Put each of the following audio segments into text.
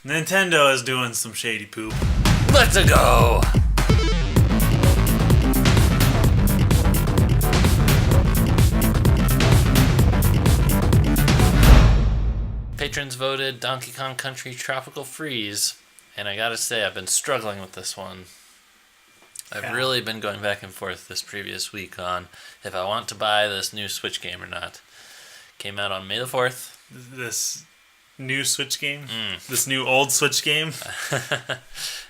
Nintendo is doing some shady poop. Let's go! Patrons voted Donkey Kong Country Tropical Freeze, and I gotta say, I've been struggling with this one. I've really been going back and forth this previous week on if I want to buy this new Switch game or not. Came out on May the 4th. This new Switch game? This new old Switch game?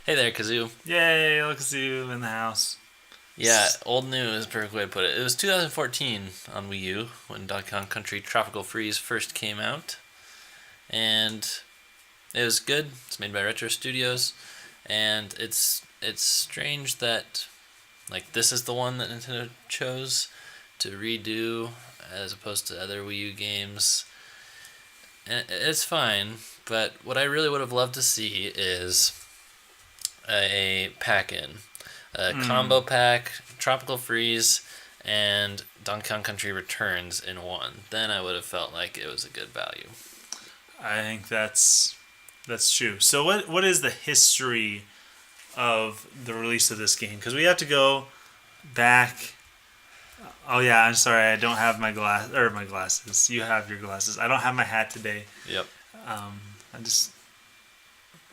Hey there, Kazoo. Yay, look at you in the house. Yeah, old new is the perfect way to put it. It was 2014 on Wii U when Donkey Kong Country Tropical Freeze first came out. And it was good. It's made by Retro Studios. And it's strange that this is the one that Nintendo chose to redo as opposed to other Wii U games. And it's fine, but what I really would have loved to see is a pack-in. A combo pack, Tropical Freeze, and Donkey Kong Country Returns in one. Then I would have felt like it was a good value. I think that's true. So what is the history of the release of this game? Because we have to go back. Oh yeah, I'm sorry, I don't have my glasses. You have your glasses. I don't have my hat today. Yep. I just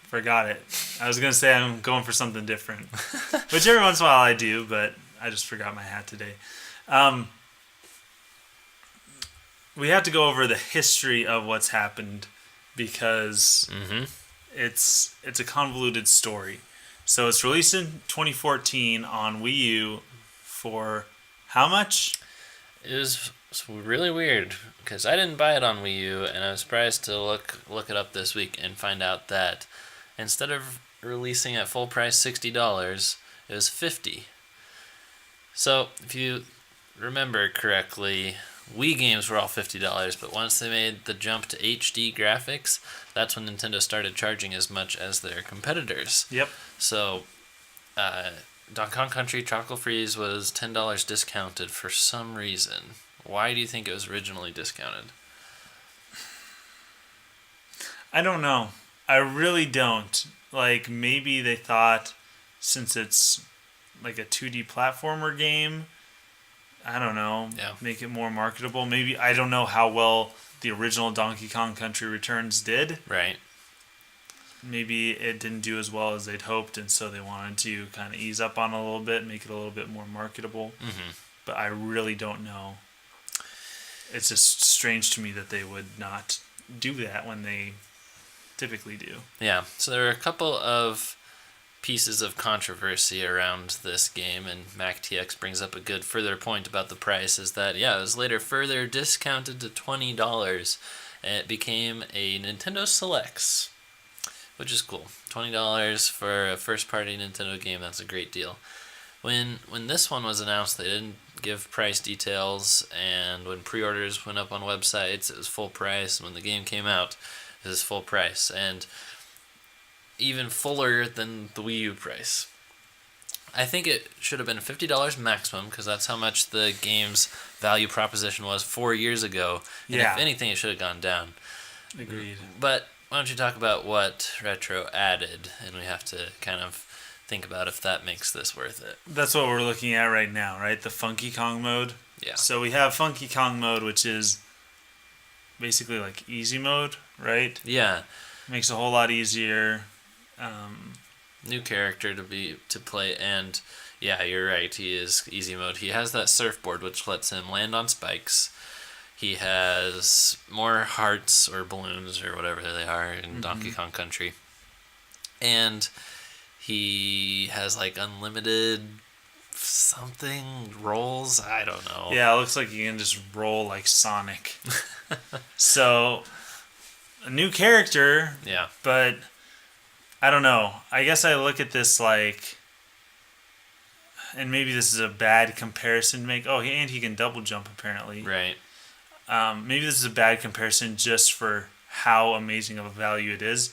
forgot it. I was gonna say I'm going for something different, which every once in a while I do, but I just forgot my hat today. We have to go over the history of what's happened because it's a convoluted story. So it's released in 2014 on Wii U for how much? It was really weird because I didn't buy it on Wii U, and I was surprised to look it up this week and find out that instead of releasing at full price $60, it was $50. So if you remember correctly, Wii games were all $50, but once they made the jump to HD graphics, that's when Nintendo started charging as much as their competitors. Yep. So, Donkey Kong Country Tropical Freeze was $10 discounted for some reason. Why do you think it was originally discounted? I don't know. I really don't. Maybe they thought since it's like a 2D platformer game, I don't know, make it more marketable. Maybe, I don't know how well the original Donkey Kong Country Returns did. Right. Maybe it didn't do as well as they'd hoped, and so they wanted to kind of ease up on it a little bit, make it a little bit more marketable. Mm-hmm. But I really don't know. It's just strange to me that they would not do that when they typically do. Yeah, so there are a couple of pieces of controversy around this game, and MacTX brings up a good further point about the price, is that, it was later further discounted to $20, and it became a Nintendo Selects, which is cool. $20 for a first-party Nintendo game, that's a great deal. When this one was announced, they didn't give price details, and when pre-orders went up on websites, it was full price, and when the game came out, it was full price, and even fuller than the Wii U price. I think it should have been $50 maximum, because that's how much the game's value proposition was 4 years ago, and if anything, it should have gone down. Agreed. But why don't you talk about what Retro added, and we have to kind of think about if that makes this worth it. That's what we're looking at right now, right? The Funky Kong mode. Yeah. So we have Funky Kong mode, which is basically like easy mode, right? Yeah. Makes it a whole lot easier. New character to play, and yeah, you're right. He is easy mode. He has that surfboard which lets him land on spikes. He has more hearts or balloons or whatever they are in Donkey Kong Country, and he has unlimited something rolls. I don't know. Yeah, it looks like you can just roll like Sonic. So a new character. Yeah, but I don't know. I guess I look at this and maybe this is a bad comparison to make. Oh, and he can double jump apparently. Right. Maybe this is a bad comparison just for how amazing of a value it is.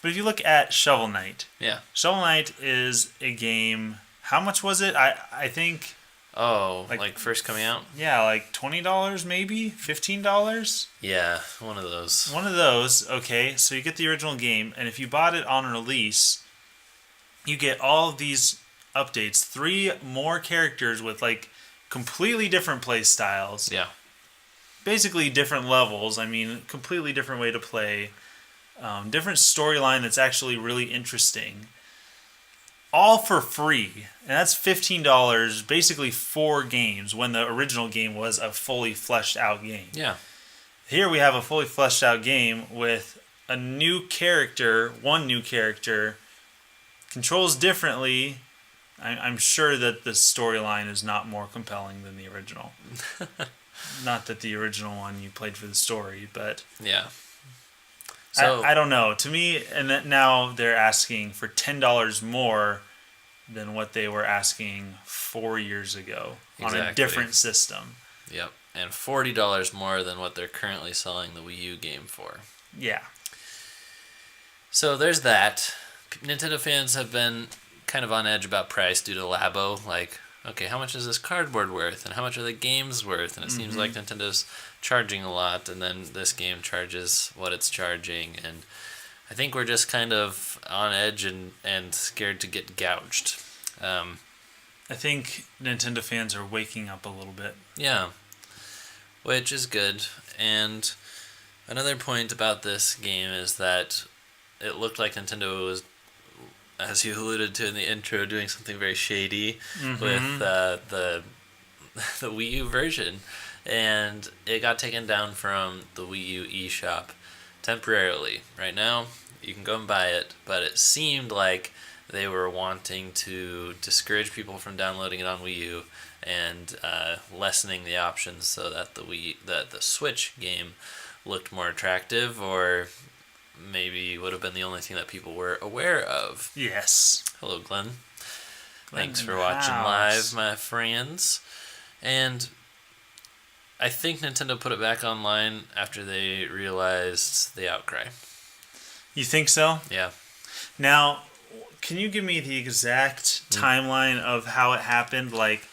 But if you look at Shovel Knight. Yeah. Shovel Knight is a game. How much was it? I think Oh, like first coming out? Yeah, like $20 maybe? $15? Yeah, one of those. One of those, okay. So you get the original game, and if you bought it on release, you get all of these updates. 3 more characters with like completely different play styles. Yeah. Basically different levels. I mean, completely different way to play. Different storyline that's actually really interesting. All for free. And that's $15, basically 4 games, when the original game was a fully fleshed out game. Yeah. Here we have a fully fleshed out game with a new character, one new character, controls differently. I'm sure that the storyline is not more compelling than the original. Not that the original one you played for the story, but... Yeah. So I don't know. To me, and that now they're asking for $10 more than what they were asking 4 years ago on a different system. Yep, and $40 more than what they're currently selling the Wii U game for. Yeah. So there's that. Nintendo fans have been kind of on edge about price due to Labo. Like, okay, how much is this cardboard worth, and how much are the games worth? And it seems like Nintendo's charging a lot, and then this game charges what it's charging, and I think we're just kind of on edge and scared to get gouged. I think Nintendo fans are waking up a little bit. Yeah, which is good. And another point about this game is that it looked like Nintendo was, as you alluded to in the intro, doing something very shady with the Wii U version. And it got taken down from the Wii U eShop temporarily. Right now, you can go and buy it, but it seemed like they were wanting to discourage people from downloading it on Wii U and lessening the options so that the Switch game looked more attractive, or maybe would have been the only thing that people were aware of. Yes. Hello, Glenn. Thanks for watching live, my friends. And I think Nintendo put it back online after they realized the outcry. You think so? Yeah. Now, can you give me the exact timeline of how it happened? Like,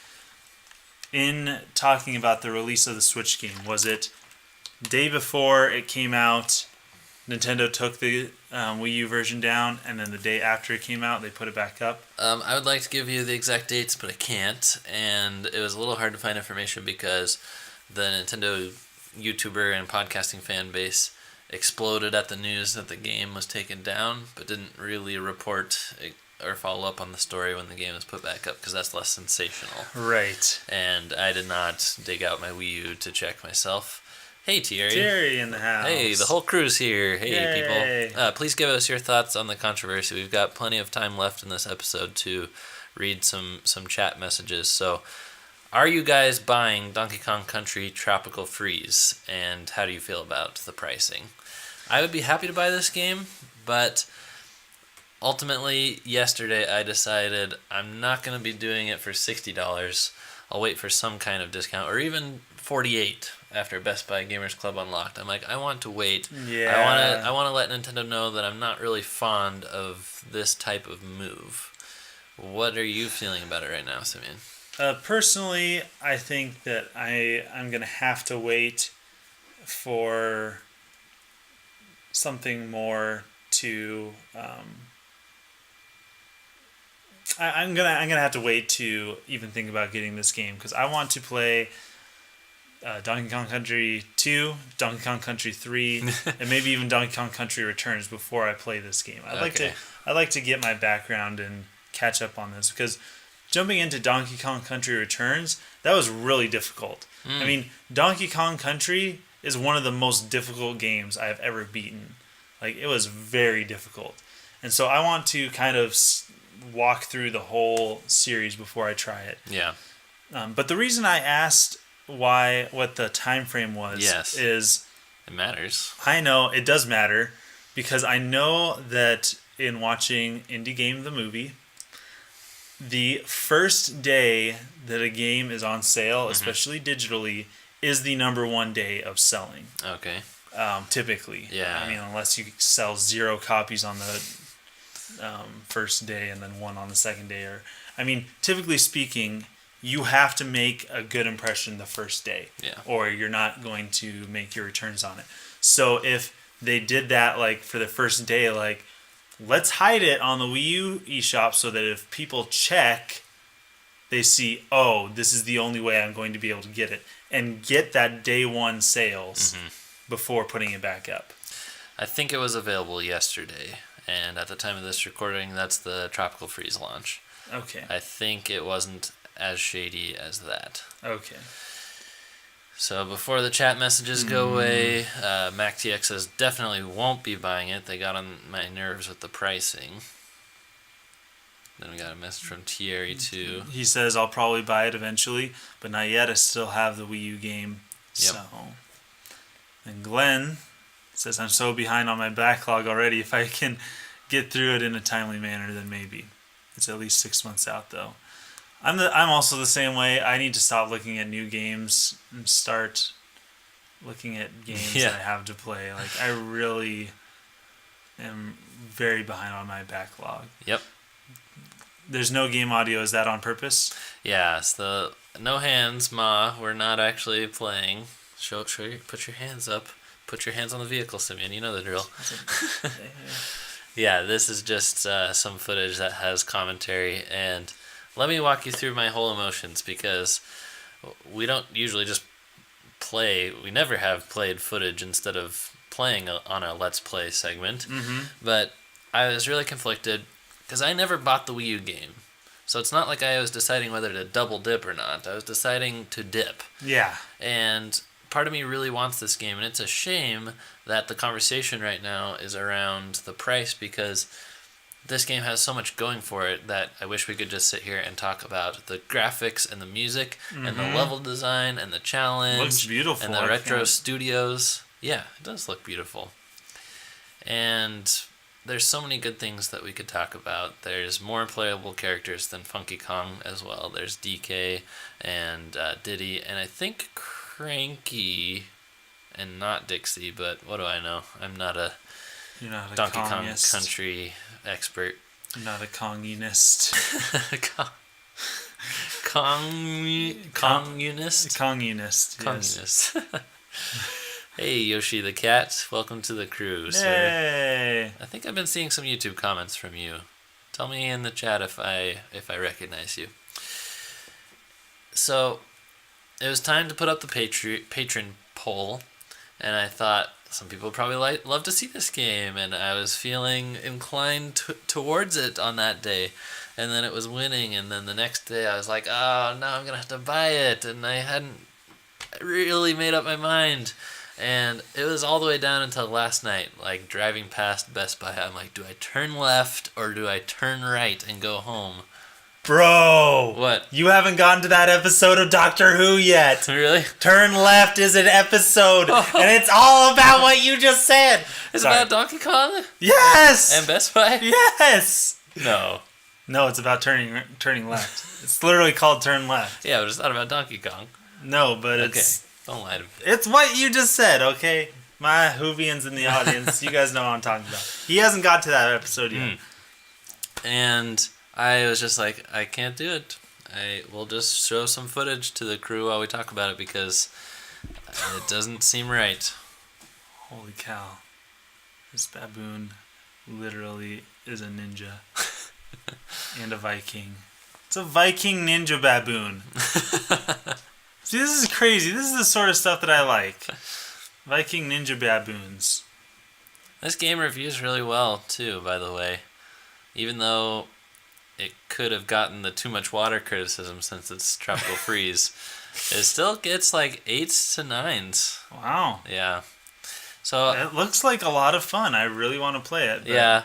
in talking about the release of the Switch game, was it day before it came out, Nintendo took the Wii U version down, and then the day after it came out, they put it back up? I would like to give you the exact dates, but I can't. And it was a little hard to find information because the Nintendo YouTuber and podcasting fan base exploded at the news that the game was taken down, but didn't really report or follow up on the story when the game was put back up, because that's less sensational. Right. And I did not dig out my Wii U to check myself. Hey, Thierry. Thierry in the house. Hey, the whole crew's here. Hey, Yay. people. Please give us your thoughts on the controversy. We've got plenty of time left in this episode to read some chat messages. So, are you guys buying Donkey Kong Country Tropical Freeze? And how do you feel about the pricing? I would be happy to buy this game, but ultimately, yesterday I decided I'm not going to be doing it for $60. I'll wait for some kind of discount, or even $48 after Best Buy Gamers Club Unlocked. I'm like, I want to wait. Yeah. I want to let Nintendo know that I'm not really fond of this type of move. What are you feeling about it right now, Simeon? Personally, I think that I'm going to have to wait for something more to... I'm gonna have to wait to even think about getting this game, because I want to play Donkey Kong Country 2, Donkey Kong Country 3, and maybe even Donkey Kong Country Returns before I play this game. I'd like to get my background and catch up on this, because jumping into Donkey Kong Country Returns, that was really difficult. I mean, Donkey Kong Country is one of the most difficult games I've ever beaten. Like, it was very difficult. And so I want to kind of walk through the whole series before I try it. Yeah. But the reason I asked what the time frame was is... It matters. I know, it does matter, because I know that in watching Indie Game the movie, the first day that a game is on sale, especially digitally, is the number one day of selling. Okay. Typically. Yeah. I mean, unless you sell 0 copies on the first day and then 1 on the second day. Typically speaking, you have to make a good impression the first day. Yeah. Or you're not going to make your returns on it. So if they did that like for the first day, like let's hide it on the Wii U eShop so that if people check, they see, oh, this is the only way I'm going to be able to get it. And get that day one sales before putting it back up. I think it was available yesterday. And at the time of this recording, that's the Tropical Freeze launch. Okay. I think it wasn't as shady as that. Okay. So before the chat messages go away, MacTX says definitely won't be buying it. They got on my nerves with the pricing. Then we got a message from Thierry too. He says I'll probably buy it eventually, but not yet. I still have the Wii U game. Yep. So. And Glenn says I'm so behind on my backlog already. If I can get through it in a timely manner, then maybe. It's at least 6 months out though. I'm also the same way. I need to stop looking at new games and start looking at games that I have to play. Like I really am very behind on my backlog. Yep. There's no game audio. Is that on purpose? Yeah, so no hands, Ma. We're not actually playing. Put your hands up. Put your hands on the vehicle, Simeon. You know the drill. Yeah, this is just some footage that has commentary. And let me walk you through my whole emotions because we don't usually just play. We never have played footage instead of playing on a Let's Play segment. But I was really conflicted because I never bought the Wii U game. So it's not like I was deciding whether to double dip or not. I was deciding to dip. Yeah. And part of me really wants this game, and it's a shame that the conversation right now is around the price because this game has so much going for it that I wish we could just sit here and talk about the graphics and the music and the level design and the challenge. Looks beautiful. And the retro studios. Yeah, it does look beautiful. And there's so many good things that we could talk about. There's more playable characters than Funky Kong as well. There's DK and Diddy, and I think Cranky, and not Dixie, but what do I know? I'm not a Donkey Kong Country expert. I'm not a Konginist. Kongunist? Konginist, Kongunist. Hey, Yoshi the Cat. Welcome to the crew, sir. Hey. I think I've been seeing some YouTube comments from you. Tell me in the chat if I recognize you. So, it was time to put up the patron poll, and I thought some people would probably love to see this game, and I was feeling inclined towards it on that day. And then it was winning, and then the next day I was like, oh, no, I'm going to have to buy it, and I hadn't really made up my mind. And it was all the way down until last night, like driving past Best Buy. I'm like, do I turn left or do I turn right and go home? Bro! What? You haven't gotten to that episode of Doctor Who yet. Really? Turn Left is an episode, and it's all about what you just said. It's about Donkey Kong? Yes! And Best Buy? Yes! No. No, it's about turning left. It's literally called Turn Left. Yeah, but it's not about Donkey Kong. No, but it's... Don't lie to me. It's what you just said, okay? My Whovians in the audience, you guys know what I'm talking about. He hasn't got to that episode yet. And I was just like, I can't do it. I will just show some footage to the crew while we talk about it because it doesn't seem right. Holy cow. This baboon literally is a ninja. And a Viking. It's a Viking ninja baboon. See, this is crazy. This is the sort of stuff that I like. Viking ninja baboons. This game reviews really well, too, by the way. Even though it could have gotten the too much water criticism since it's Tropical Freeze, it still gets like 8s to 9s. Wow. Yeah. So it looks like a lot of fun. I really want to play it. But... Yeah.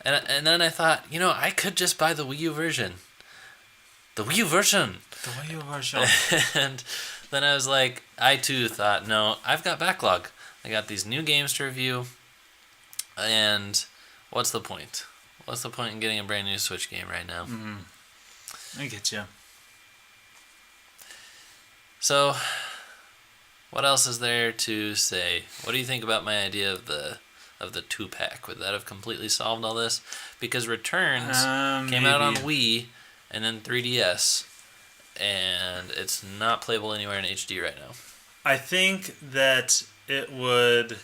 And then I thought, I could just buy the Wii U version. The Wii U version! The Wii U version. And then I was like, I too thought, no, I've got backlog. I got these new games to review, and what's the point? What's the point in getting a brand new Switch game right now? I get you. So, what else is there to say? What do you think about my idea of the 2-pack? Would that have completely solved all this? Because Returns came out on Wii and then 3DS. and it's not playable anywhere in HD right now. I think that it would...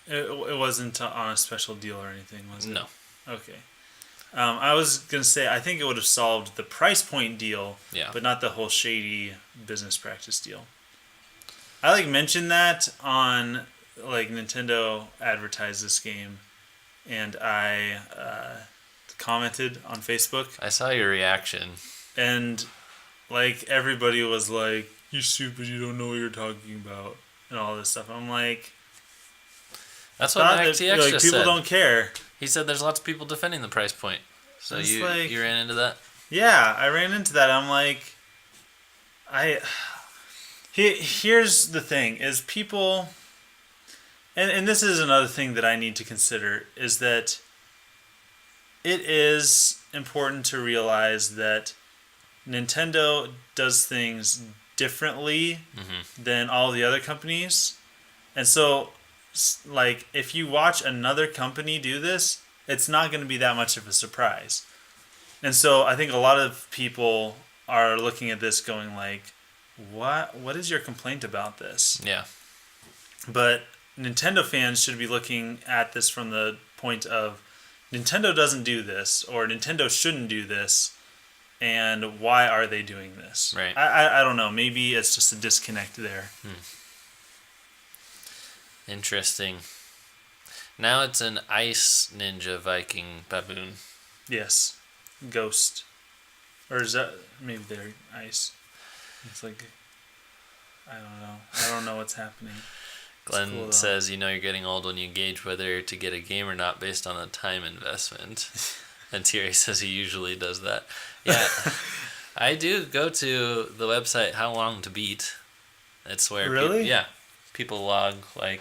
It wasn't on a special deal or anything, was it? No. Okay. I was going to say, I think it would have solved the price point deal, but not the whole shady business practice deal. I mentioned that on Nintendo advertised this game, and I commented on Facebook. I saw your reaction. And everybody was like, "You're stupid, you don't know what you're talking about," and all this stuff. I'm like, that's what Max TX just people said. Don't care. He said there's lots of people defending the price point. So you ran into that? Yeah, I ran into that. I'm like, here's the thing, is people, and this is another thing that I need to consider, is that it is important to realize that Nintendo does things differently than all the other companies. And so, if you watch another company do this, it's not going to be that much of a surprise. And so I think a lot of people are looking at this going what is your complaint about this? Yeah. But Nintendo fans should be looking at this from the point of Nintendo doesn't do this, or Nintendo shouldn't do this, and why are they doing this? Right. I don't know. Maybe it's just a disconnect there. Interesting. Now it's an ice ninja Viking baboon. Yes. Ghost. Or is that... Maybe they're ice. It's I don't know. I don't know what's happening. Glenn says, you're getting old when you gauge whether to get a game or not based on the time investment. And Thierry says he usually does that. Yeah. I do go to the website How Long to Beat. It's where... Really? People log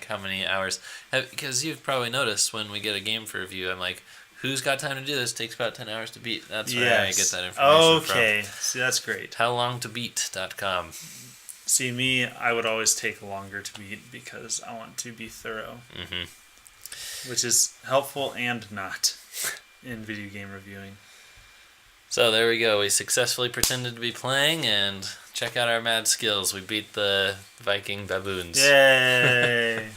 how many hours, because you've probably noticed when we get a game for review, I'm like, who's got time to do this? It takes about 10 hours to beat. That's where I get that information from. Okay, see, that's great. Howlongtobeat.com. See, me, I would always take longer to beat because I want to be thorough, which is helpful and not in video game reviewing. So there we go. We successfully pretended to be playing, and check out our mad skills. We beat the Viking baboons. Yay!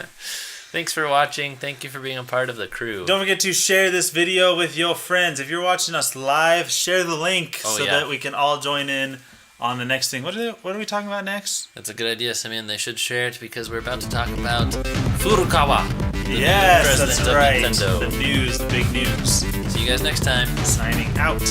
Thanks for watching. Thank you for being a part of the crew. Don't forget to share this video with your friends. If you're watching us live, share the link that we can all join in on the next thing. What are we talking about next? That's a good idea, Simeon. They should share it because we're about to talk about Furukawa. Yes, that's right. Nintendo. The news, the big news. See you guys next time. Signing out.